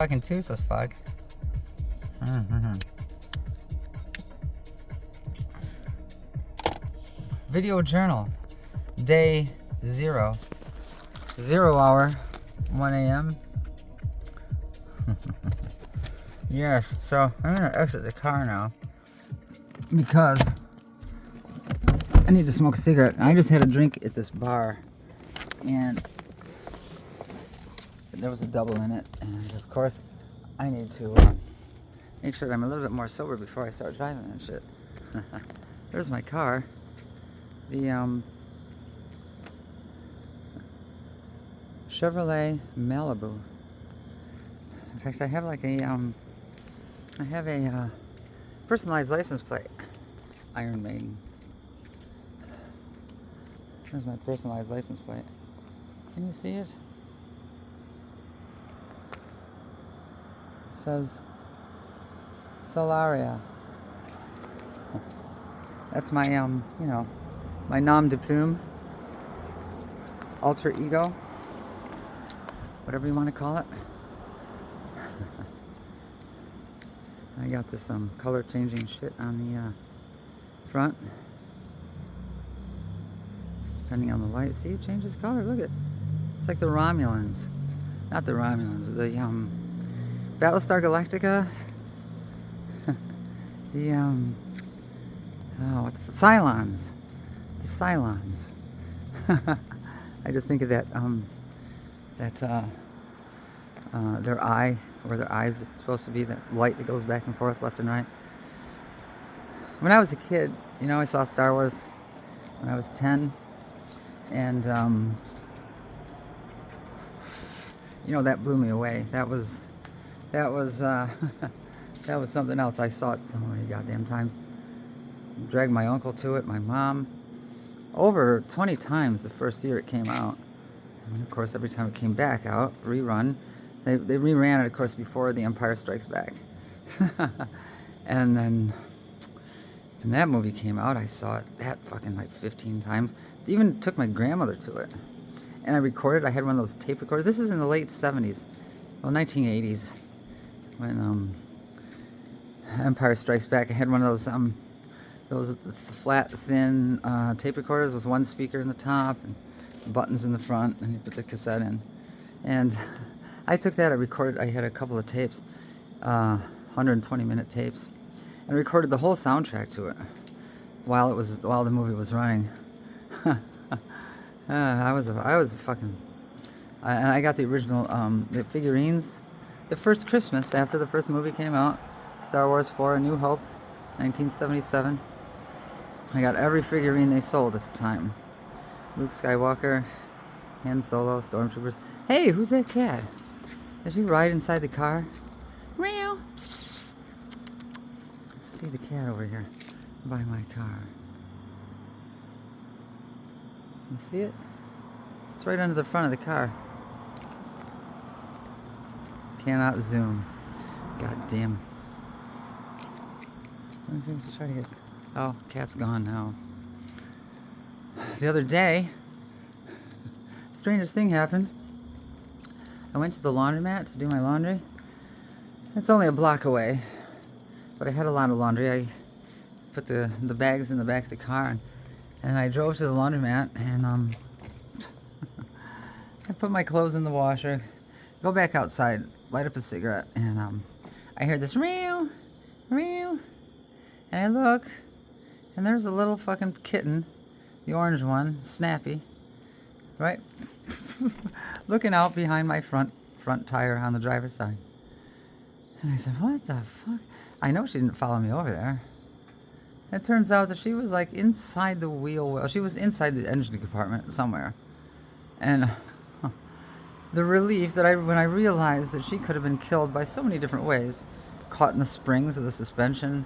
Fucking toothless fuck. Video journal. Day 0. 0 hour. 1 a.m. Yes, so I'm gonna exit the car now because I need to smoke a cigarette. I just had a drink at this bar and there was a double in it, and of course I need to make sure that I'm a little bit more sober before I start driving and shit. There's my car. The Chevrolet Malibu. In fact, I have like a personalized license plate. Iron Maiden. Here's my personalized license plate. Can you see it? It says Solaria. That's my my nom de plume, alter ego, whatever you want to call it. I got this color changing shit on the front, depending on the light. See, it changes color. Look at, it's like the Romulans, not the Romulans, the Battlestar Galactica. The what the Cylons. The Cylons. I just think of that their eye, where their eyes are supposed to be, that light that goes back and forth left and right. When I was a kid, I saw Star Wars when I was 10, and that blew me away. That was that was something else. I saw it so many goddamn times. Dragged my uncle to it, my mom, over 20 times the first year it came out. And of course, every time it came back out, rerun, they reran it, of course, before The Empire Strikes Back. And then when that movie came out, I saw it that fucking like 15 times. Even took my grandmother to it. And I recorded. I had one of those tape recorders. This is in the late 70s, well, 1980s, when Empire Strikes Back. I had one of those flat, thin tape recorders with one speaker in the top and buttons in the front, and you put the cassette in. And I took that. I recorded. I had a couple of tapes, 120-minute tapes, and recorded the whole soundtrack to it while the movie was running. I was a fucking. And I got the original the figurines. The first Christmas after the first movie came out, Star Wars 4: A New Hope, 1977. I got every figurine they sold at the time. Luke Skywalker, Han Solo, Stormtroopers. Hey, who's that cat? Did he ride inside the car? Meow. Let's see the cat over here by my car. You see it? It's right under the front of the car. Cannot zoom. God damn. Just try to get. Oh, cat's gone now. The other day, strangest thing happened. I went to the laundromat to do my laundry. It's only a block away, but I had a lot of laundry. I put the bags in the back of the car, and I drove to the laundromat, and I put my clothes in the washer, go back outside, light up a cigarette, and I hear this meow, meow, and I look, and there's a little fucking kitten, the orange one, Snappy, right, looking out behind my front tire on the driver's side. And I said, what the fuck? I know she didn't follow me over there. It turns out that she was like inside the wheel well. She was inside the engine compartment somewhere. And the relief that when I realized that she could have been killed by so many different ways, caught in the springs of the suspension,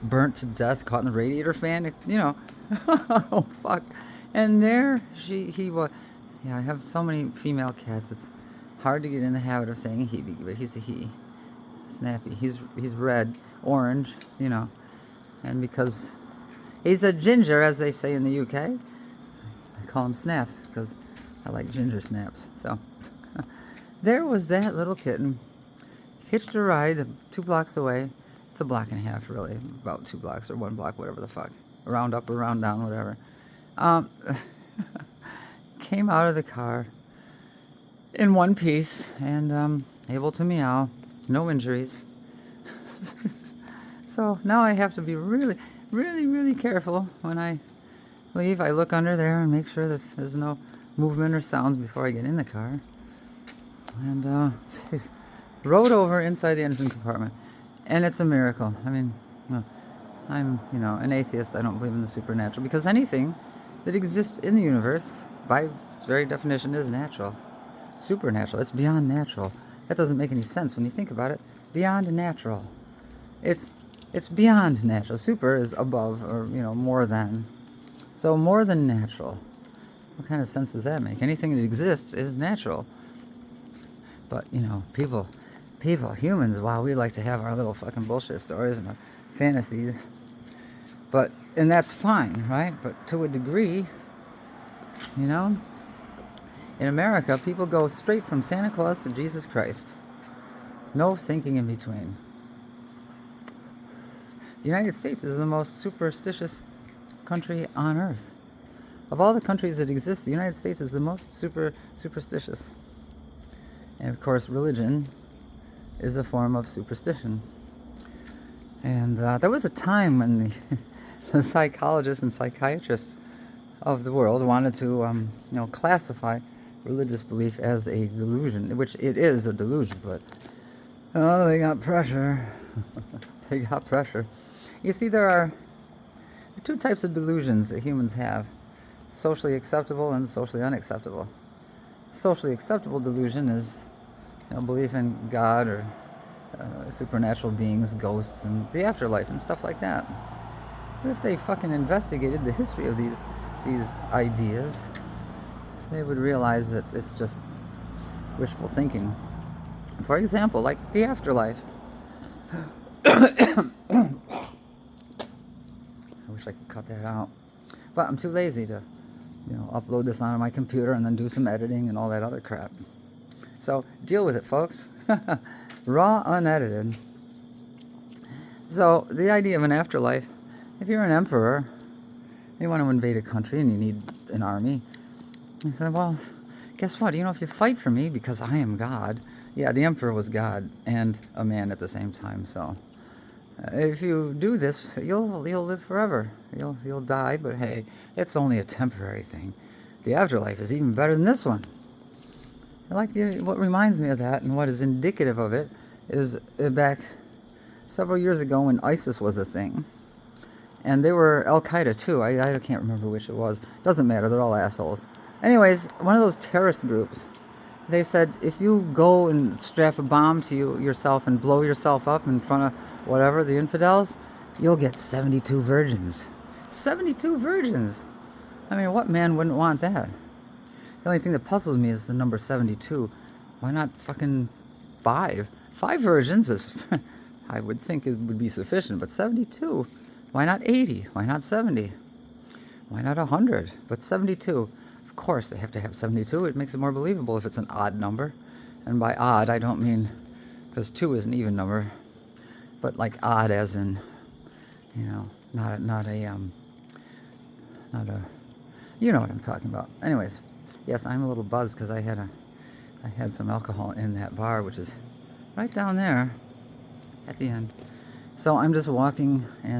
burnt to death, caught in the radiator fan, oh fuck. And there he was. Yeah, I have so many female cats. It's hard to get in the habit of saying he, but he's a he. Snappy. He's red, orange, and because he's a ginger, as they say in the UK, I call him Snap because I like ginger snaps. So there was that little kitten hitched a ride 2 blocks away. It's a block and a half, really, about 2 blocks or 1 block, whatever the fuck. Around up or around down, whatever. Came out of the car in one piece and able to meow. No injuries. So now I have to be really, really, really careful when I leave. I look under there and make sure that there's no movement or sounds before I get in the car. And rode over inside the engine compartment. And it's a miracle. I mean, well, I'm, an atheist. I don't believe in the supernatural because anything that exists in the universe, by its very definition, is natural. Supernatural. It's beyond natural. That doesn't make any sense when you think about it. Beyond natural. It's beyond natural. Super is above or, more than. So more than natural. What kind of sense does that make? Anything that exists is natural. But, people, humans, wow, we like to have our little fucking bullshit stories and our fantasies. And that's fine, right? But to a degree, in America, people go straight from Santa Claus to Jesus Christ. No thinking in between. The United States is the most superstitious country on earth. Of all the countries that exist, the United States is the most superstitious. And of course, religion is a form of superstition. And there was a time when the psychologists and psychiatrists of the world wanted to, classify religious belief as a delusion, which it is a delusion, but they got pressure. They got pressure. You see, there are 2 types of delusions that humans have: socially acceptable and socially unacceptable. Socially acceptable delusion is, belief in God or supernatural beings, ghosts, and the afterlife and stuff like that. But if they fucking investigated the history of these ideas, they would realize that it's just wishful thinking. For example, like the afterlife. I wish I could cut that out. But I'm too lazy to, upload this onto my computer and then do some editing and all that other crap. So deal with it, folks. Raw, unedited. So the idea of an afterlife, if you're an emperor, you want to invade a country and you need an army. He said, well, guess what? If you fight for me because I am God. Yeah, the emperor was God and a man at the same time. So if you do this, you'll live forever. You'll die, but hey, it's only a temporary thing. The afterlife is even better than this one. What reminds me of that and what is indicative of it is back several years ago when ISIS was a thing. And they were Al-Qaeda too. I can't remember which it was. Doesn't matter. They're all assholes. Anyways, one of those terrorist groups, they said, if you go and strap a bomb to yourself and blow yourself up in front of whatever, the infidels, you'll get 72 virgins. 72 virgins! I mean, what man wouldn't want that? The only thing that puzzles me is the number 72. Why not fucking 5? 5 virgins is, I would think it would be sufficient, but 72? Why not 80? Why not 70? Why not 100? But 72. Of course they have to have 72. It makes it more believable if it's an odd number. And by odd, I don't mean, because 2 is an even number, but like odd as in, not a, you know what I'm talking about. Anyways, yes, I'm a little buzzed because I had some alcohol in that bar, which is right down there at the end. So I'm just walking and